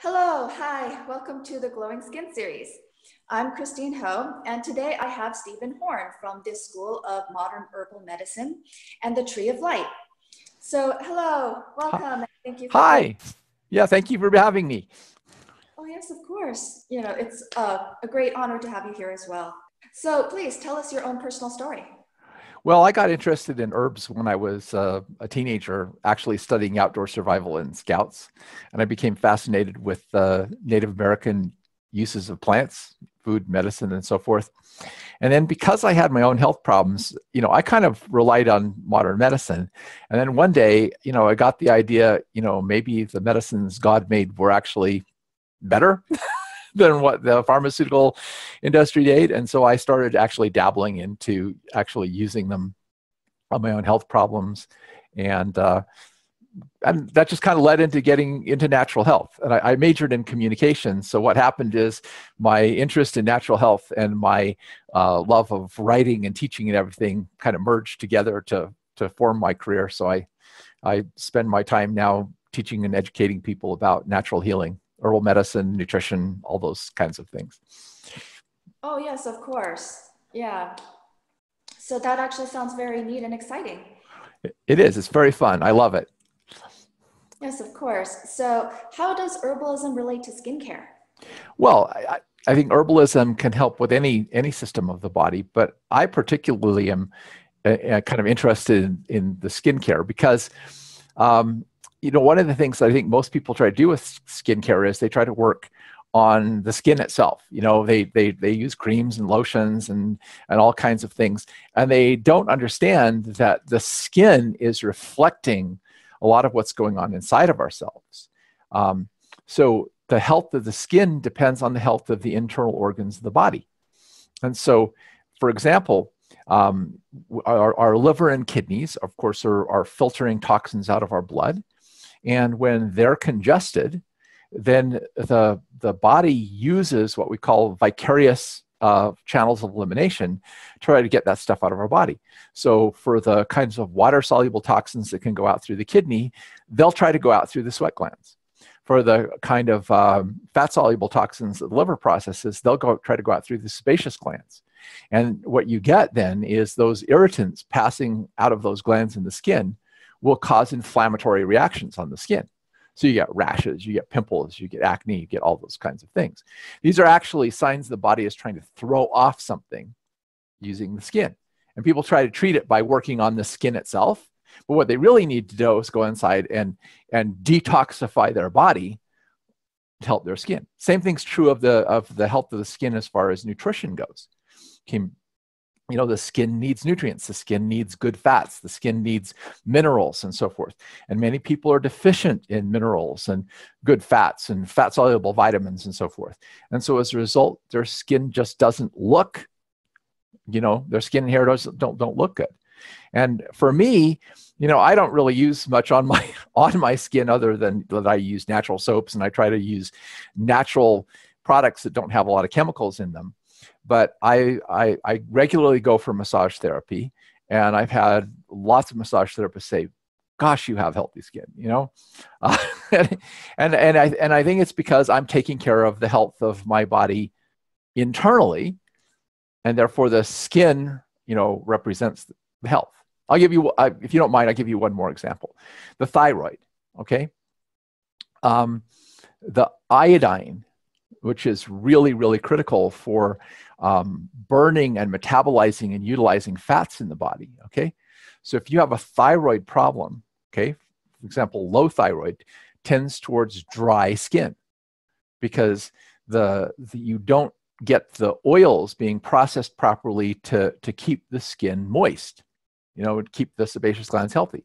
Hello, hi, welcome to the Glowing Skin series. I'm Christine Ho, and today I have Steven Horne from the School of Modern Herbal Medicine and the Tree of Light. So, hello, welcome, and thank you for being. Hi. Yeah, thank you for having me. Oh, yes, of course. You know, it's a great honor to have you here as well. So, please tell us your own personal story. Well, I got interested in herbs when I was a teenager, actually studying outdoor survival in scouts. And I became fascinated with Native American uses of plants, food, medicine, and so forth. And then because I had my own health problems, I kind of relied on modern medicine. And then one day, I got the idea, maybe the medicines God made were actually better than what the pharmaceutical industry did. And so I started actually dabbling into actually using them on my own health problems. And, uh, and that just kind of led into getting into natural health. And I majored in communication. So what happened is my interest in natural health and my love of writing and teaching and everything kind of merged together to form my career. So I spend my time now teaching and educating people about natural healing, herbal medicine, nutrition, all those kinds of things. Oh, yes, of course. Yeah. So, that actually sounds very neat and exciting. It is. It's very fun. I love it. Yes, of course. So, how does herbalism relate to skincare? Well, I think herbalism can help with any system of the body, but I particularly am kind of interested in the skincare because, one of the things I think most people try to do with skincare is they try to work on the skin itself. They use creams and lotions and all kinds of things, and they don't understand that the skin is reflecting a lot of what's going on inside of ourselves. So the health of the skin depends on the health of the internal organs of the body. And so, for example, our liver and kidneys, of course, are filtering toxins out of our blood. And when they're congested, then the body uses what we call vicarious channels of elimination to try to get that stuff out of our body. So for the kinds of water-soluble toxins that can go out through the kidney, they'll try to go out through the sweat glands. For the kind of fat-soluble toxins that the liver processes, they'll try to go out through the sebaceous glands. And what you get then is those irritants passing out of those glands in the skin will cause inflammatory reactions on the skin. So you get rashes, you get pimples, you get acne, you get all those kinds of things. These are actually signs the body is trying to throw off something using the skin. And people try to treat it by working on the skin itself. But what they really need to do is go inside and detoxify their body to help their skin. Same thing's true of the health of the skin as far as nutrition goes. The skin needs nutrients, the skin needs good fats, the skin needs minerals and so forth. And many people are deficient in minerals and good fats and fat-soluble vitamins and so forth. And so as a result, their skin just doesn't look, their skin and hair don't look good. And for me, I don't really use much on my skin other than that I use natural soaps and I try to use natural products that don't have a lot of chemicals in them. But I regularly go for massage therapy, and I've had lots of massage therapists say, "Gosh, you have healthy skin," and I think it's because I'm taking care of the health of my body internally, and therefore the skin, represents the health. I'll give you, if you don't mind, I'll give you one more example: the thyroid. Okay, the iodine, which is really, really critical for burning and metabolizing and utilizing fats in the body, okay? So if you have a thyroid problem, okay, for example, low thyroid tends towards dry skin because you don't get the oils being processed properly to keep the skin moist, keep the sebaceous glands healthy.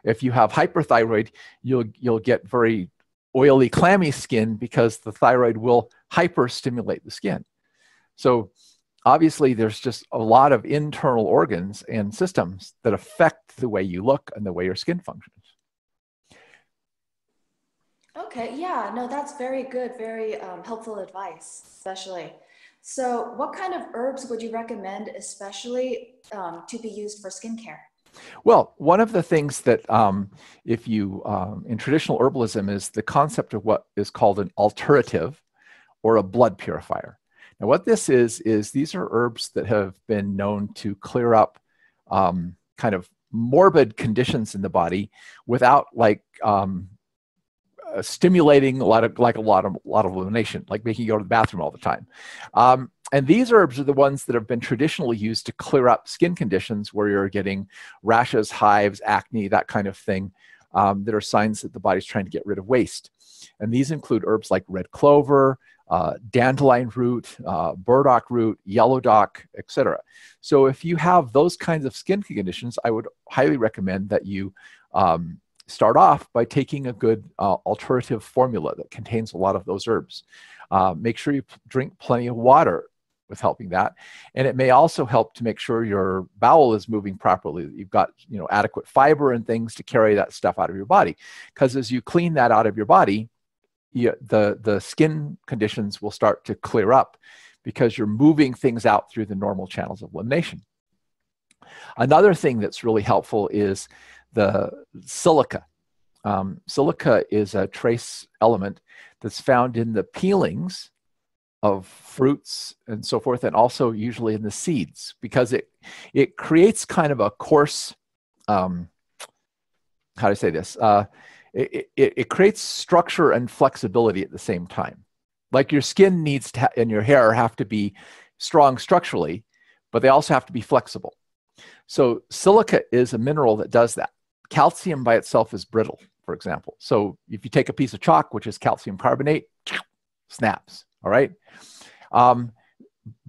If you have hyperthyroid, you'll get very oily, clammy skin because the thyroid will hyperstimulate the skin. So obviously there's just a lot of internal organs and systems that affect the way you look and the way your skin functions. Okay, yeah, no, that's very good, very helpful advice, especially. So, what kind of herbs would you recommend, especially to be used for skincare? Well, one of the things that if you, in traditional herbalism, is the concept of what is called an alterative or a blood purifier. Now, what this is these are herbs that have been known to clear up kind of morbid conditions in the body without like stimulating a lot of elimination, like making you go to the bathroom all the time. And these herbs are the ones that have been traditionally used to clear up skin conditions where you're getting rashes, hives, acne, that kind of thing, that are signs that the body's trying to get rid of waste. And these include herbs like red clover, dandelion root, burdock root, yellow dock, etc. So if you have those kinds of skin conditions, I would highly recommend that you start off by taking a good alternative formula that contains a lot of those herbs. Make sure you drink plenty of water with helping that. And it may also help to make sure your bowel is moving properly, that you've got adequate fiber and things to carry that stuff out of your body. Because as you clean that out of your body, the skin conditions will start to clear up because you're moving things out through the normal channels of elimination. Another thing that's really helpful is the silica. Silica is a trace element that's found in the peelings of fruits and so forth, and also usually in the seeds, because it creates kind of a coarse, how do I say this? It creates structure and flexibility at the same time. Like your skin needs to and your hair have to be strong structurally, but they also have to be flexible. So silica is a mineral that does that. Calcium by itself is brittle, for example. So if you take a piece of chalk, which is calcium carbonate, snaps, all right?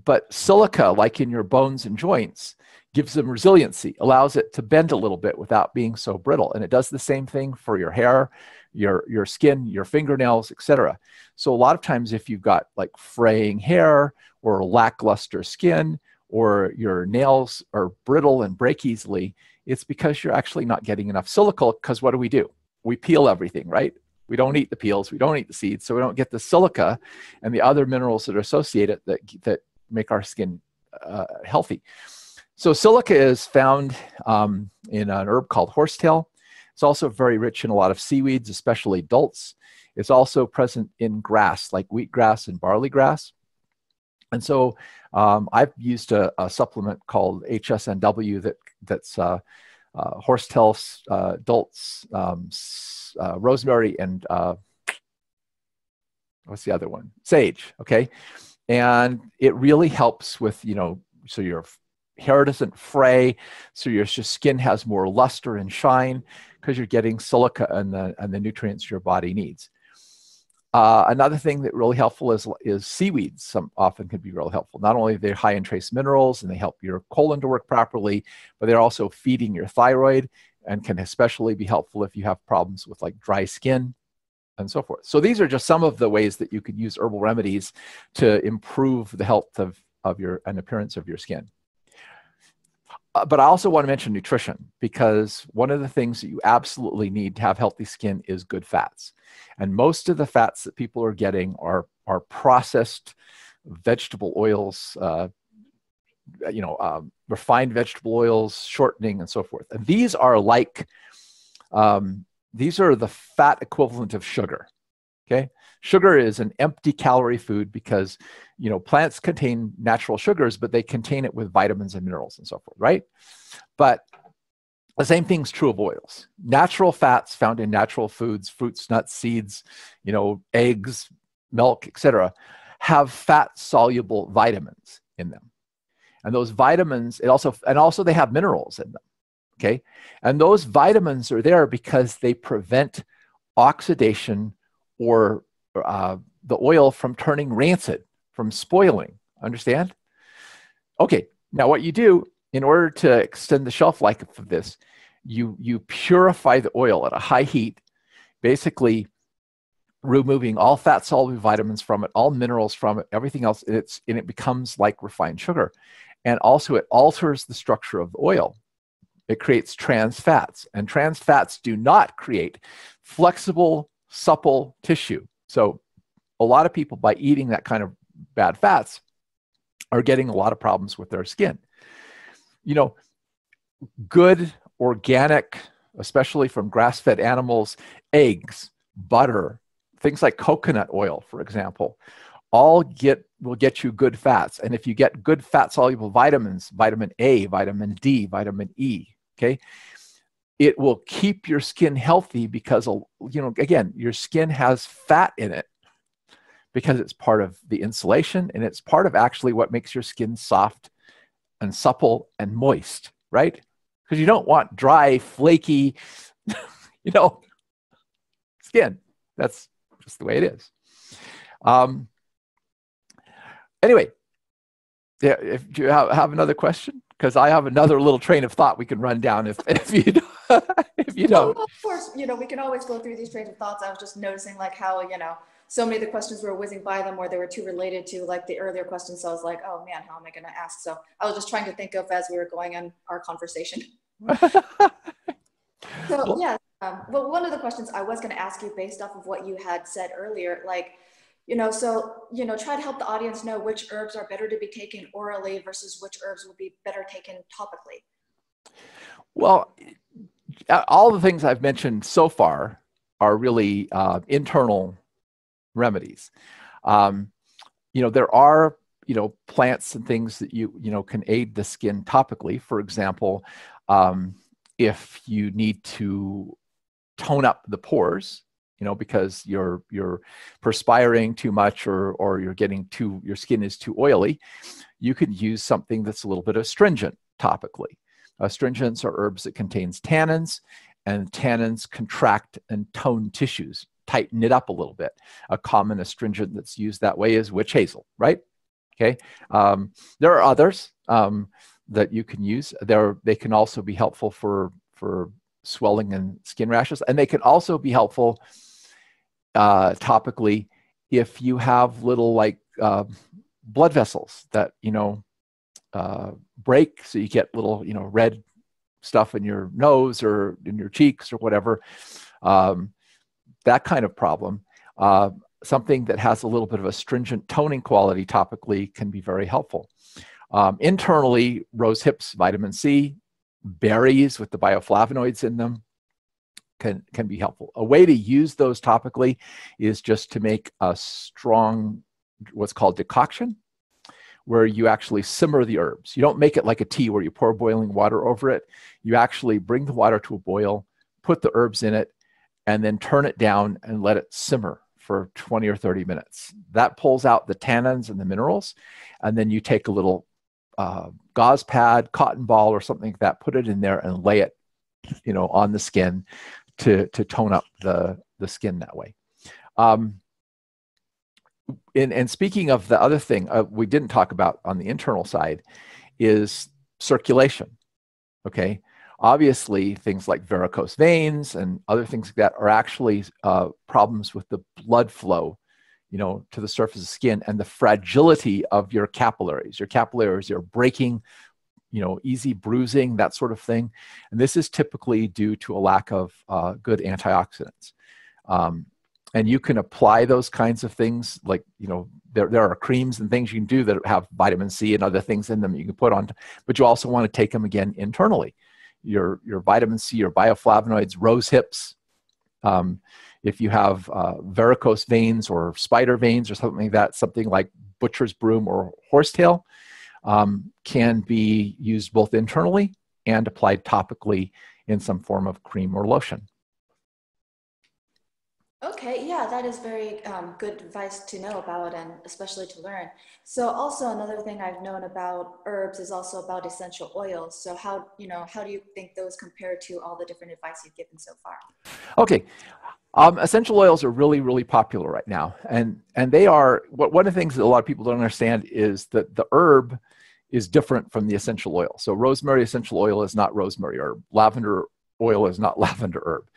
But silica, like in your bones and joints, gives them resiliency, allows it to bend a little bit without being so brittle. And it does the same thing for your hair, your skin, your fingernails, etc. So a lot of times if you've got like fraying hair or lackluster skin, or your nails are brittle and break easily, it's because you're actually not getting enough silica. Because what do? We peel everything, right? We don't eat the peels, we don't eat the seeds, so we don't get the silica and the other minerals that are associated that make our skin healthy. So silica is found in an herb called horsetail. It's also very rich in a lot of seaweeds, especially dulse. It's also present in grass like wheatgrass and barley grass. And so I've used a supplement called HSNW that's horsetail, dulse, rosemary, and what's the other one? Sage, okay? And it really helps with, so your hair doesn't fray, so your skin has more luster and shine because you're getting silica and the nutrients your body needs. Another thing that really helpful is seaweeds. Some often can be real helpful. Not only are they high in trace minerals and they help your colon to work properly, but they're also feeding your thyroid and can especially be helpful if you have problems with like dry skin and so forth. So these are just some of the ways that you could use herbal remedies to improve the health of your and appearance of your skin. But I also want to mention nutrition, because one of the things that you absolutely need to have healthy skin is good fats. And most of the fats that people are getting are processed vegetable oils, refined vegetable oils, shortening, and so forth. And these are like, these are the fat equivalent of sugar, okay? Sugar is an empty calorie food because, plants contain natural sugars, but they contain it with vitamins and minerals and so forth, right? But the same thing's true of oils. Natural fats found in natural foods, fruits, nuts, seeds, eggs, milk, etc., have fat-soluble vitamins in them. And those vitamins, also they have minerals in them, okay? And those vitamins are there because they prevent oxidation or the oil from turning rancid, from spoiling. Understand? Okay, now what you do in order to extend the shelf life of this, you purify the oil at a high heat, basically removing all fat-soluble vitamins from it, all minerals from it, everything else, and it becomes like refined sugar. And also it alters the structure of the oil. It creates trans fats, and trans fats do not create flexible, supple tissue. So a lot of people, by eating that kind of bad fats, are getting a lot of problems with their skin. Good organic, especially from grass-fed animals, eggs, butter, things like coconut oil, for example, will get you good fats. And if you get good fat-soluble vitamins, vitamin A, vitamin D, vitamin E, okay, it will keep your skin healthy because, again, your skin has fat in it because it's part of the insulation, and it's part of actually what makes your skin soft and supple and moist, right? Because you don't want dry, flaky, skin. That's just the way it is. Anyway, yeah, if you have another question, because I have another little train of thought we can run down if you don't. If you don't. Oh, of course, we can always go through these trains of thoughts. I was just noticing like how, so many of the questions were whizzing by them, or they were too related to like the earlier questions. So I was like, oh man, how am I going to ask? So I was just trying to think of as we were going on our conversation. So yeah, well, one of the questions I was going to ask you based off of what you had said earlier, like, try to help the audience know which herbs are better to be taken orally versus which herbs will be better taken topically. Well, all the things I've mentioned so far are really internal remedies. There are, plants and things that you can aid the skin topically. For example, if you need to tone up the pores, because you're perspiring too much or your skin is too oily, you could use something that's a little bit astringent topically. Astringents are herbs that contains tannins, and tannins contract and tone tissues, tighten it up a little bit. A common astringent that's used that way is witch hazel, right? Okay. There are others that you can use. They can also be helpful for swelling and skin rashes, and they can also be helpful topically if you have little blood vessels that break, so you get little red stuff in your nose or in your cheeks or whatever, that kind of problem. Something that has a little bit of astringent toning quality topically can be very helpful. Internally, rose hips, vitamin C, berries with the bioflavonoids in them can be helpful. A way to use those topically is just to make a strong, what's called decoction, where you actually simmer the herbs. You don't make it like a tea where you pour boiling water over it. You actually bring the water to a boil, put the herbs in it, and then turn it down and let it simmer for 20 or 30 minutes. That pulls out the tannins and the minerals, and then you take a little gauze pad, cotton ball, or something like that, put it in there and lay it, on the skin to tone up the skin that way. And speaking of the other thing we didn't talk about on the internal side is circulation. Okay. Obviously, things like varicose veins and other things like that are actually problems with the blood flow, to the surface of the skin, and the fragility of your capillaries. Your capillaries are breaking, easy bruising, that sort of thing. And this is typically due to a lack of good antioxidants. And you can apply those kinds of things, like, there are creams and things you can do that have vitamin C and other things in them you can put on, but you also want to take them again internally. Your vitamin C, your bioflavonoids, rose hips. If you have varicose veins or spider veins or something like that, something like butcher's broom or horsetail can be used both internally and applied topically in some form of cream or lotion. Okay, yeah, that is very good advice to know about, and especially to learn. So also another thing I've known about herbs is also about essential oils. So how do you think those compare to all the different advice you've given so far? Okay. Essential oils are really, really popular right now. And they are, one of the things that a lot of people don't understand is that the herb is different from the essential oil. So rosemary essential oil is not rosemary herb. Lavender oil is not lavender herb,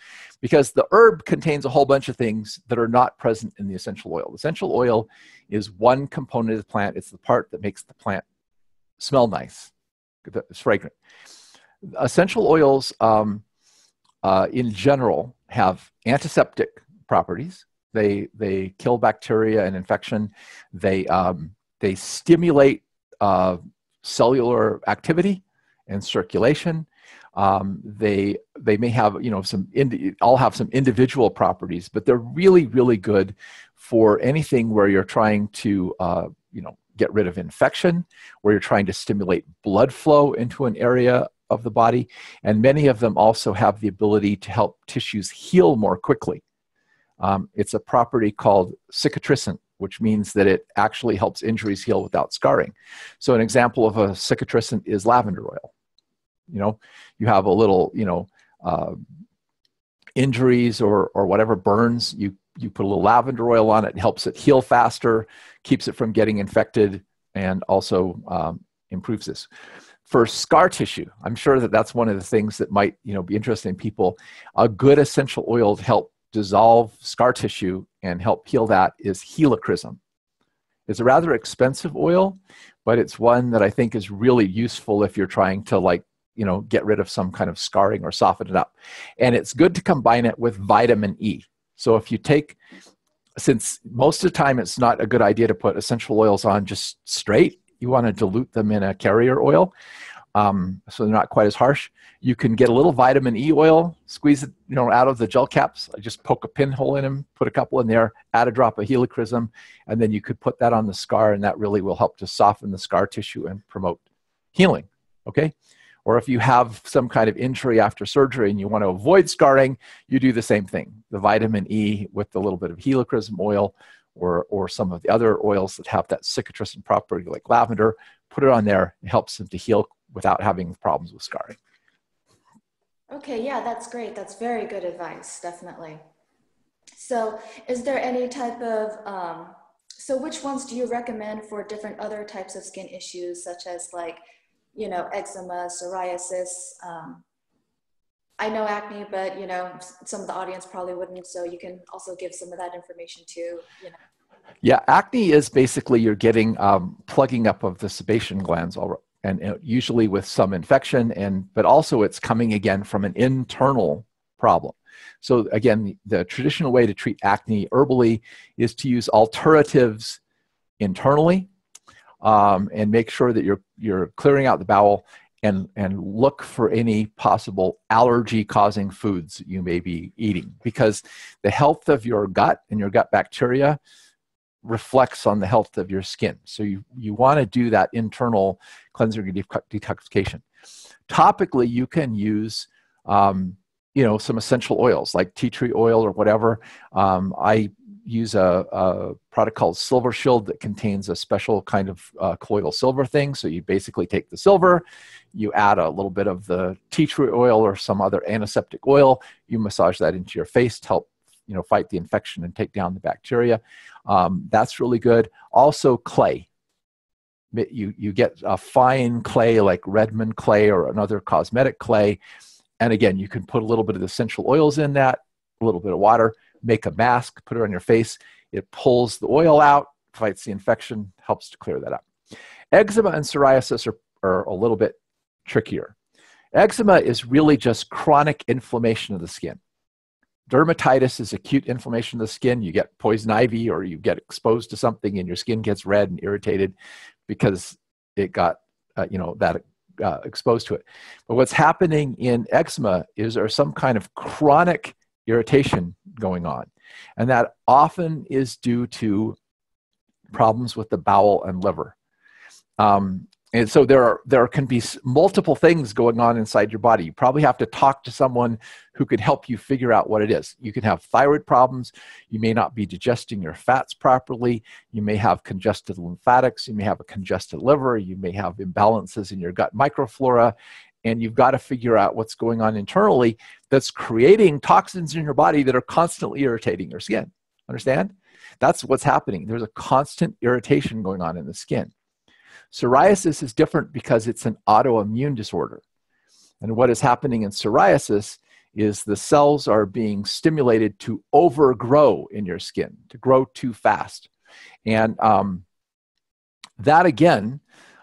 because the herb contains a whole bunch of things that are not present in the essential oil. The essential oil is one component of the plant. It's the part that makes the plant smell nice. It's fragrant. Essential oils in general have antiseptic properties. They kill bacteria and infection. They stimulate cellular activity and circulation. They may have, you know, all have some individual properties, but they're really, really good for anything where you're trying to, you know, get rid of infection, where you're trying to stimulate blood flow into an area of the body. And many of them also have the ability to help tissues heal more quickly. It's a property called cicatrisant, which means that it actually helps injuries heal without scarring. So an example of a cicatrisant is lavender oil. You know, you have a little, you know, injuries or whatever, burns, you put a little lavender oil on it, helps it heal faster, keeps it from getting infected, and also improves this. For scar tissue, I'm sure that that's one of the things that might, you know, be interesting to people. A good essential oil to help dissolve scar tissue and help heal that is helichrysum. It's a rather expensive oil, but it's one that I think is really useful if you're trying to, like, you know, get rid of some kind of scarring or soften it up. And it's good to combine it with vitamin E. So if you take, since most of the time it's not a good idea to put essential oils on just straight, you want to dilute them in a carrier oil, so they're not quite as harsh. You can get a little vitamin E oil, squeeze it, you know, out of the gel caps. I just poke a pinhole in them, put a couple in there, add a drop of helichrysum, and then you could put that on the scar, and that really will help to soften the scar tissue and promote healing, okay? Or if you have some kind of injury after surgery and you want to avoid scarring, you do the same thing. The vitamin E with a little bit of helichrysum oil or some of the other oils that have that cicatrisant property like lavender, put it on there. It helps them to heal without having problems with scarring. Okay, yeah, that's great. That's very good advice, definitely. So is there any type of, so which ones do you recommend for different other types of skin issues, such as, like, you know, eczema, psoriasis? I know acne, but, you know, some of the audience probably wouldn't, so you can also give some of that information too, you know. Yeah, acne is basically you're getting plugging up of the sebation glands, and usually with some infection, but also it's coming again from an internal problem. So again, the traditional way to treat acne herbally is to use alternatives internally, and make sure that you're clearing out the bowel, and look for any possible allergy-causing foods you may be eating, because the health of your gut and your gut bacteria reflects on the health of your skin. So you want to do that internal cleansing and detoxification. Topically, you can use you know, some essential oils like tea tree oil or whatever. I use a product called Silver Shield that contains a special kind of colloidal silver thing. So you basically take the silver, you add a little bit of the tea tree oil or some other antiseptic oil, you massage that into your face to help, you know, fight the infection and take down the bacteria. That's really good. Also clay. You get a fine clay like Redmond clay or another cosmetic clay. And again, you can put a little bit of the essential oils in that, a little bit of water, make a mask, put it on your face. It pulls the oil out, fights the infection, helps to clear that up. Eczema and psoriasis are a little bit trickier. Eczema is really just chronic inflammation of the skin. Dermatitis is acute inflammation of the skin. You get poison ivy or you get exposed to something and your skin gets red and irritated because it got exposed to it. But what's happening in eczema is there's some kind of chronic irritation going on. And that often is due to problems with the bowel and liver. And so there can be multiple things going on inside your body. You probably have to talk to someone who could help you figure out what it is. You can have thyroid problems. You may not be digesting your fats properly. You may have congested lymphatics. You may have a congested liver. You may have imbalances in your gut microflora. And you've got to figure out what's going on internally that's creating toxins in your body that are constantly irritating your skin. Understand? That's what's happening. There's a constant irritation going on in the skin. Psoriasis is different because it's an autoimmune disorder. And what is happening in psoriasis is the cells are being stimulated to overgrow in your skin, to grow too fast. And that again,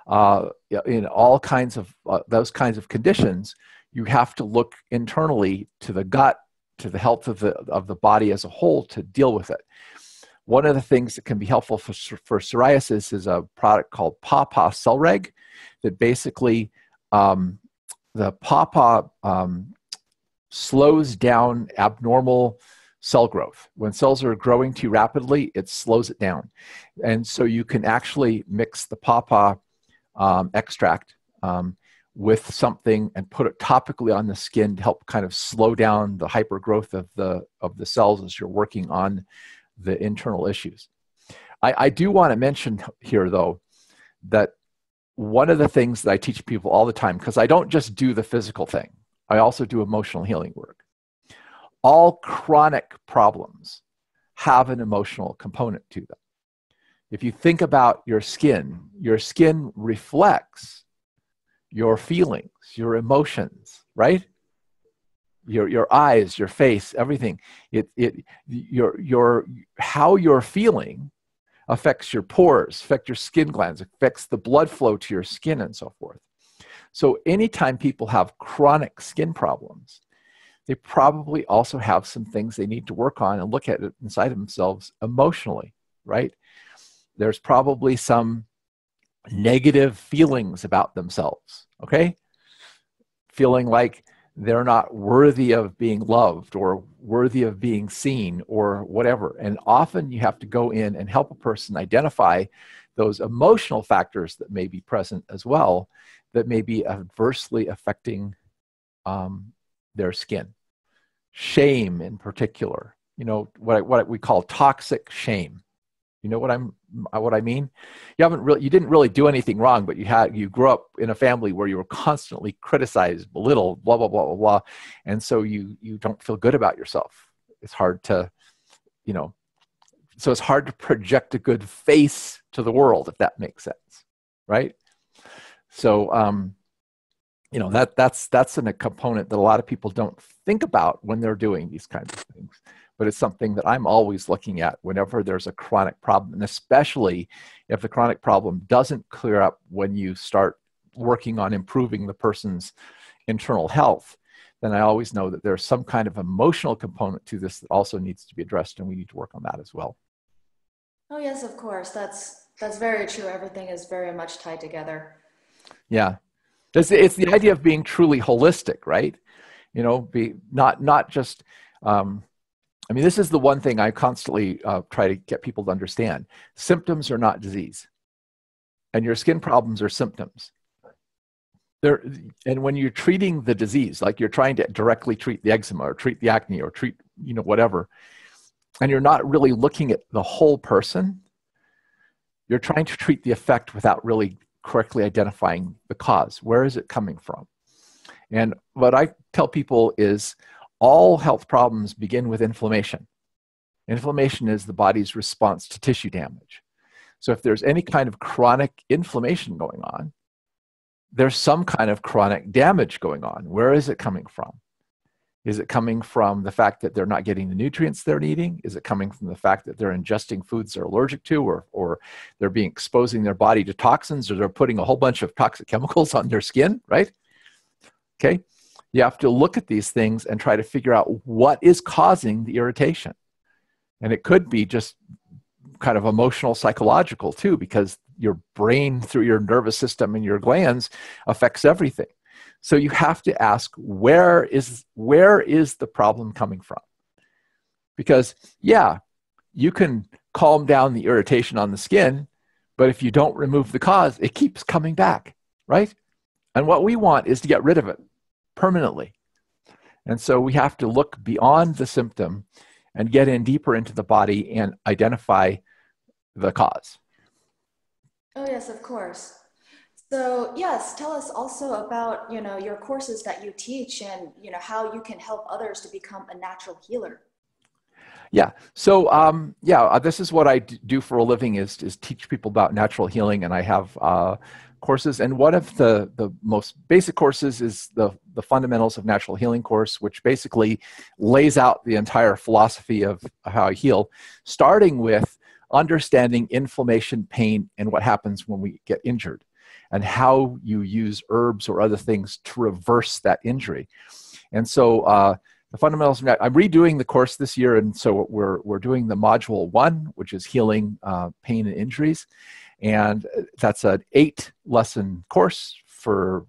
in all kinds of those kinds of conditions, you have to look internally to the gut, to the health of the body as a whole to deal with it. One of the things that can be helpful for psoriasis is a product called Pawpaw Cell Reg that basically the pawpaw slows down abnormal cell growth. When cells are growing too rapidly, it slows it down. And so you can actually mix the pawpaw extract with something and put it topically on the skin to help kind of slow down the hypergrowth of the cells as you're working on the internal issues. I do want to mention here, though, that one of the things that I teach people all the time, because I don't just do the physical thing, I also do emotional healing work. All chronic problems have an emotional component to them. If you think about your skin reflects your feelings, your emotions, right? Your eyes, your face, everything. How you're feeling affects your pores, affects your skin glands, affects the blood flow to your skin and so forth. So anytime people have chronic skin problems, they probably also have some things they need to work on and look at it inside of themselves emotionally, right? There's probably some negative feelings about themselves, okay? Feeling like they're not worthy of being loved or worthy of being seen or whatever. And often you have to go in and help a person identify those emotional factors that may be present as well, that may be adversely affecting their skin. Shame in particular, you know, what we call toxic shame. You know what I mean? You didn't really do anything wrong, but you grew up in a family where you were constantly criticized, belittled, blah, blah, blah, blah, blah. And so you don't feel good about yourself. It's hard to, so it's hard to project a good face to the world, if that makes sense, right? So, that's a component that a lot of people don't think about when they're doing these kinds of things. But it's something that I'm always looking at whenever there's a chronic problem, and especially if the chronic problem doesn't clear up when you start working on improving the person's internal health, then I always know that there's some kind of emotional component to this that also needs to be addressed, and we need to work on that as well. Oh yes, of course. That's very true. Everything is very much tied together. Yeah. It's the idea of being truly holistic, right? Be not just, this is the one thing I constantly try to get people to understand. Symptoms are not disease. And your skin problems are symptoms. And when you're treating the disease, like you're trying to directly treat the eczema or treat the acne or treat, whatever, and you're not really looking at the whole person, you're trying to treat the effect without really correctly identifying the cause. Where is it coming from? And what I tell people is all health problems begin with inflammation. Inflammation is the body's response to tissue damage. So if there's any kind of chronic inflammation going on, there's some kind of chronic damage going on. Where is it coming from? Is it coming from the fact that they're not getting the nutrients they're needing? Is it coming from the fact that they're ingesting foods they're allergic to, or they're exposing their body to toxins, or they're putting a whole bunch of toxic chemicals on their skin, right? Okay. You have to look at these things and try to figure out what is causing the irritation. And it could be just kind of emotional, psychological too, because your brain through your nervous system and your glands affects everything. So you have to ask, where is the problem coming from? Because yeah, you can calm down the irritation on the skin, but if you don't remove the cause, it keeps coming back, right? And what we want is to get rid of it permanently. And so we have to look beyond the symptom and get in deeper into the body and identify the cause. Oh yes, of course. So yes, tell us also about, your courses that you teach and, how you can help others to become a natural healer. Yeah. So, this is what I do for a living is teach people about natural healing. And I have courses. And one of the most basic courses is the Fundamentals of Natural Healing course, which basically lays out the entire philosophy of how I heal, starting with understanding inflammation, pain, and what happens when we get injured, and how you use herbs or other things to reverse that injury. And so the fundamentals, I'm redoing the course this year, and so we're doing the module 1, which is healing pain and injuries. And that's an 8-lesson course for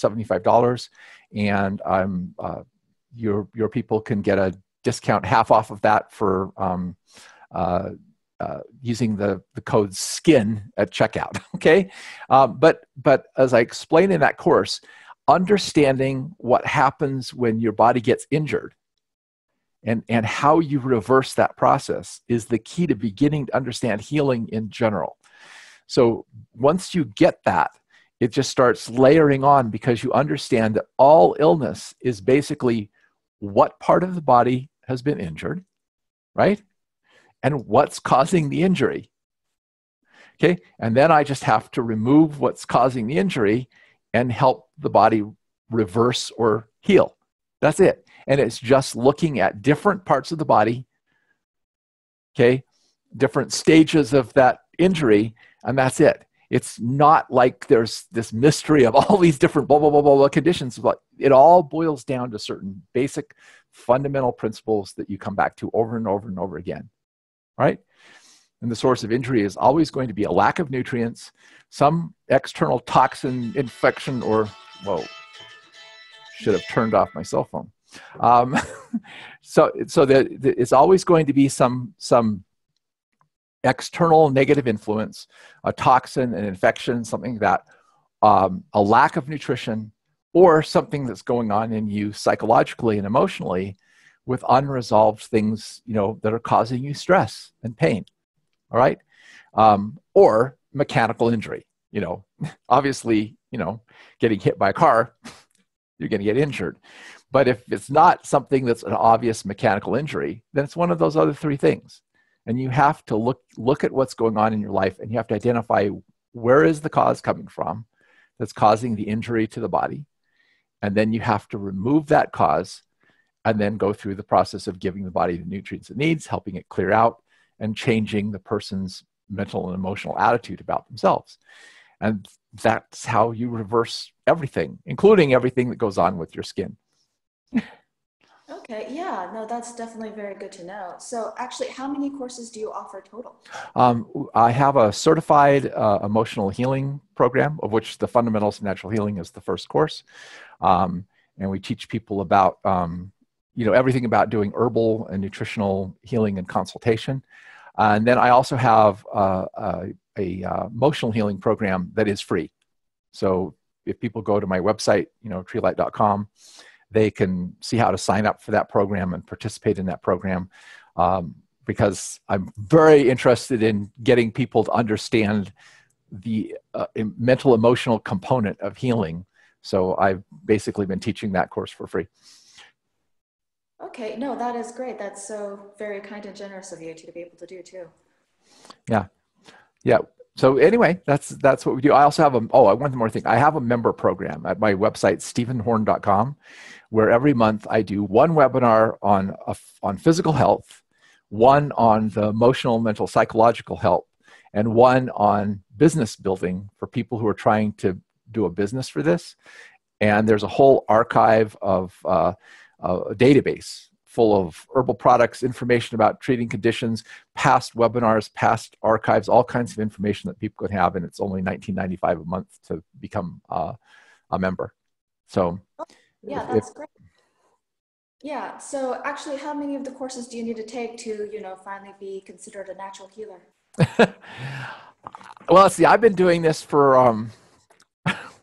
$75, and your people can get a discount half off of that for using the code SKIN at checkout. Okay, but as I explain in that course, understanding what happens when your body gets injured and how you reverse that process is the key to beginning to understand healing in general. So once you get that, it just starts layering on, because you understand that all illness is basically what part of the body has been injured, right? And what's causing the injury. Okay, and then I just have to remove what's causing the injury and help the body reverse or heal. That's it. And it's just looking at different parts of the body, okay, different stages of that injury, and that's it. It's not like there's this mystery of all these different blah, blah, blah, blah, blah conditions, but it all boils down to certain basic fundamental principles that you come back to over and over and over again, right? And the source of injury is always going to be a lack of nutrients, some external toxin, infection, or, whoa, should have turned off my cell phone. So it's always going to be some external negative influence, a toxin, an infection, something that, a lack of nutrition, or something that's going on in you psychologically and emotionally with unresolved things, that are causing you stress and pain. All right. Or mechanical injury, obviously, getting hit by a car, you're going to get injured. But if it's not something that's an obvious mechanical injury, then it's one of those other three things. And you have to look at what's going on in your life, and you have to identify where is the cause coming from that's causing the injury to the body. And then you have to remove that cause and then go through the process of giving the body the nutrients it needs, helping it clear out, and changing the person's mental and emotional attitude about themselves. And that's how you reverse everything, including everything that goes on with your skin. Okay, yeah, no, that's definitely very good to know. So actually, how many courses do you offer total? I have a certified emotional healing program, of which the Fundamentals of Natural Healing is the first course. And we teach people about, everything about doing herbal and nutritional healing and consultation. And then I also have a emotional healing program that is free. So if people go to my website, treelight.com, they can see how to sign up for that program and participate in that program, because I'm very interested in getting people to understand the mental emotional component of healing. So I've basically been teaching that course for free. Okay, no, that is great. That's so very kind and generous of you to be able to do too. Yeah. Yeah. So anyway, that's what we do. I also have one more thing. I have a member program at my website, stevenhorne.com, where every month I do one webinar on physical health, one on the emotional, mental, psychological health, and one on business building for people who are trying to do a business for this. And there's a whole archive of a database full of herbal products, information about treating conditions, past webinars, past archives, all kinds of information that people can have. And it's only $19.95 a month to become a member. So yeah, that's great. Yeah. So actually, how many of the courses do you need to take to, finally be considered a natural healer? Well, let's see, I've been doing this for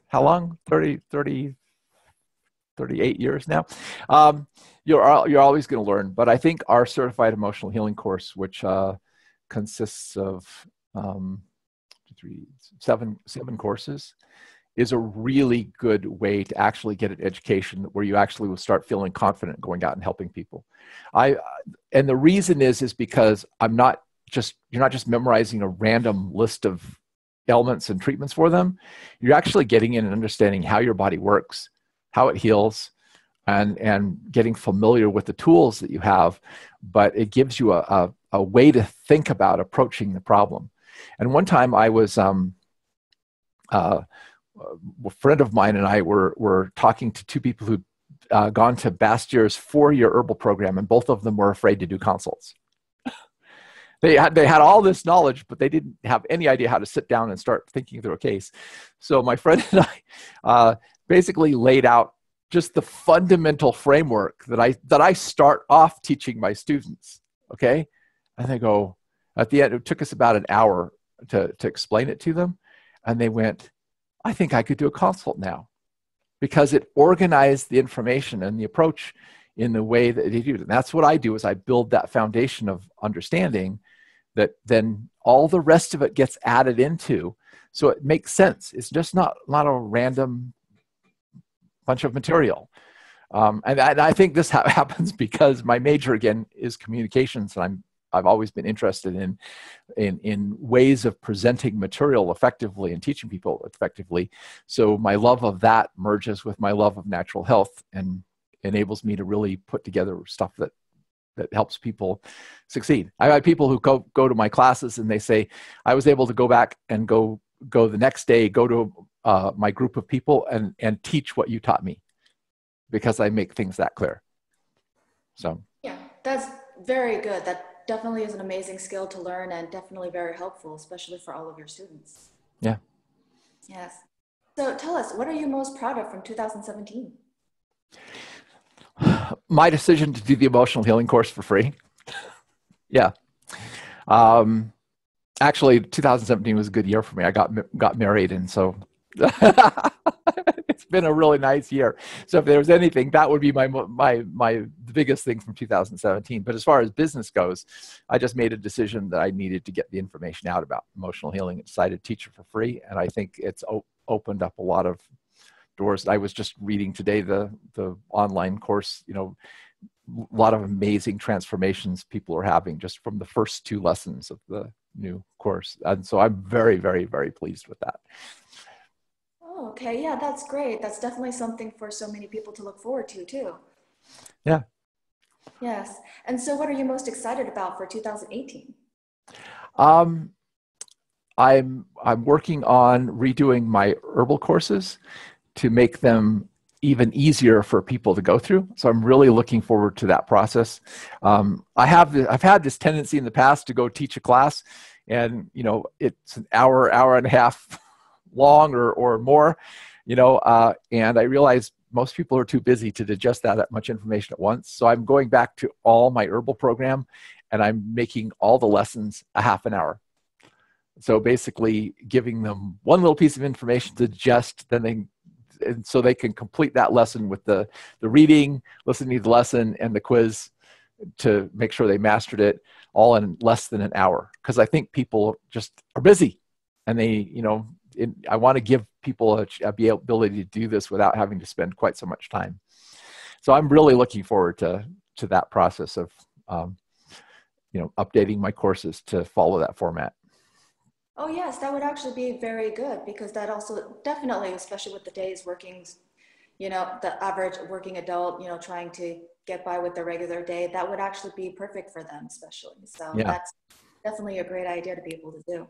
how long? 38 years now. You're always going to learn, but I think our certified emotional healing course, which consists of 7 courses, is a really good way to actually get an education where you actually will start feeling confident going out and helping people. And the reason is because you're not just memorizing a random list of ailments and treatments for them. You're actually getting in and understanding how your body works, how it heals, and getting familiar with the tools that you have. But it gives you a way to think about approaching the problem. And one time I was, a friend of mine and I were talking to 2 people who'd gone to Bastier's 4-year herbal program, and both of them were afraid to do consults. They had all this knowledge, but they didn't have any idea how to sit down and start thinking through a case. So my friend and I basically laid out just the fundamental framework that I start off teaching my students. Okay. And they go, at the end, it took us about an hour to explain it to them. And they went, I think I could do a consult now, because it organized the information and the approach in the way that they do it. And that's what I do, is I build that foundation of understanding that then all the rest of it gets added into. So it makes sense. It's just not a random bunch of material. And I think this happens because my major, again, is communications, and I've always been interested in ways of presenting material effectively and teaching people effectively. So my love of that merges with my love of natural health and enables me to really put together stuff that helps people succeed. I've had people who go to my classes and they say, I was able to go back and go the next day, go to my group of people and teach what you taught me, because I make things that clear. So yeah, that's very good. That definitely is an amazing skill to learn, and definitely very helpful, especially for all of your students. Yeah. Yes. So tell us, what are you most proud of from 2017? My decision to do the emotional healing course for free. Yeah. Actually, 2017 was a good year for me. I got married, and so it's been a really nice year. So if there was anything, that would be the biggest thing from 2017. But as far as business goes, I just made a decision that I needed to get the information out about emotional healing and decided to teach it for free. And I think it's opened up a lot of doors. I was just reading today the online course, a lot of amazing transformations people are having just from the first 2 lessons of the new course. And so I'm very, very, very pleased with that. Oh, okay. Yeah, that's great. That's definitely something for so many people to look forward to too. Yeah. Yes. And so what are you most excited about for 2018? I'm working on redoing my herbal courses to make them even easier for people to go through. So I'm really looking forward to that process. I've had this tendency in the past to go teach a class, and it's an hour and a half long or more, and I realize most people are too busy to digest that much information at once. So I'm going back to all my herbal program, and I'm making all the lessons a half an hour. So basically giving them one little piece of information to digest, and so they can complete that lesson with the reading, listening to the lesson, and the quiz to make sure they mastered it all in less than an hour. Because I think people just are busy, and I want to give people a ability to do this without having to spend quite so much time. So I'm really looking forward to that process of updating my courses to follow that format. Oh yes, that would actually be very good, because that also definitely, especially with the days workings, the average working adult, trying to get by with their regular day, that would actually be perfect for them, especially. So Yeah. That's definitely a great idea to be able to do.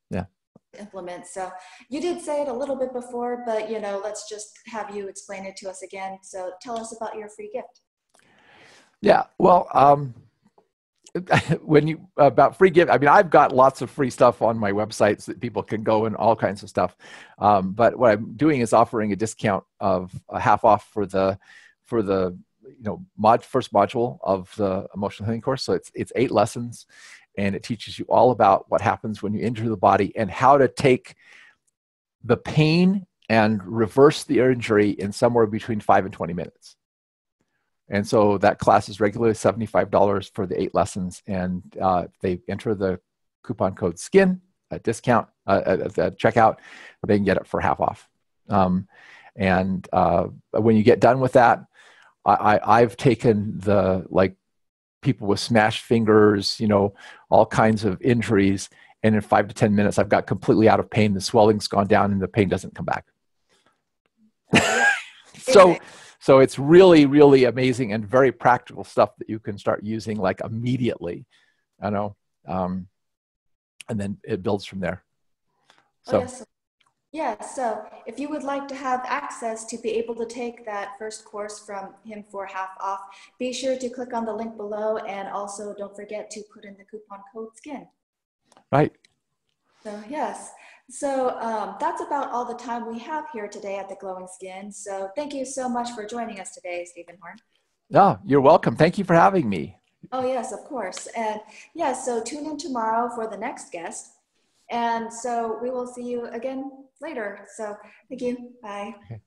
Yeah. Implement. So you did say it a little bit before, but let's just have you explain it to us again. So tell us about your free gift. Yeah. Well, about free gift, I've got lots of free stuff on my websites that people can go and all kinds of stuff. But what I'm doing is offering a discount of a half off for the first module of the emotional healing course. So it's 8 lessons, and it teaches you all about what happens when you injure the body and how to take the pain and reverse the injury in somewhere between 5 and 20 minutes. And so that class is regularly $75 for the 8 lessons. And if they enter the coupon code SKIN, a discount at the checkout, they can get it for half off. And when you get done with that, I've taken people with smashed fingers, all kinds of injuries. And in 5 to 10 minutes, I've got completely out of pain. The swelling's gone down and the pain doesn't come back. So it's really, really amazing and very practical stuff that you can start using immediately, and then it builds from there. So. Oh, yes. Yeah, so if you would like to have access to be able to take that first course from him for half off, be sure to click on the link below, and also don't forget to put in the coupon code SKIN. Right. So yes, So that's about all the time we have here today at the Glowing Skin. So thank you so much for joining us today, Steven Horne. No, you're welcome. Thank you for having me. Oh, yes, of course. And yes, so tune in tomorrow for the next guest. And so we will see you again later. So thank you. Bye. Okay.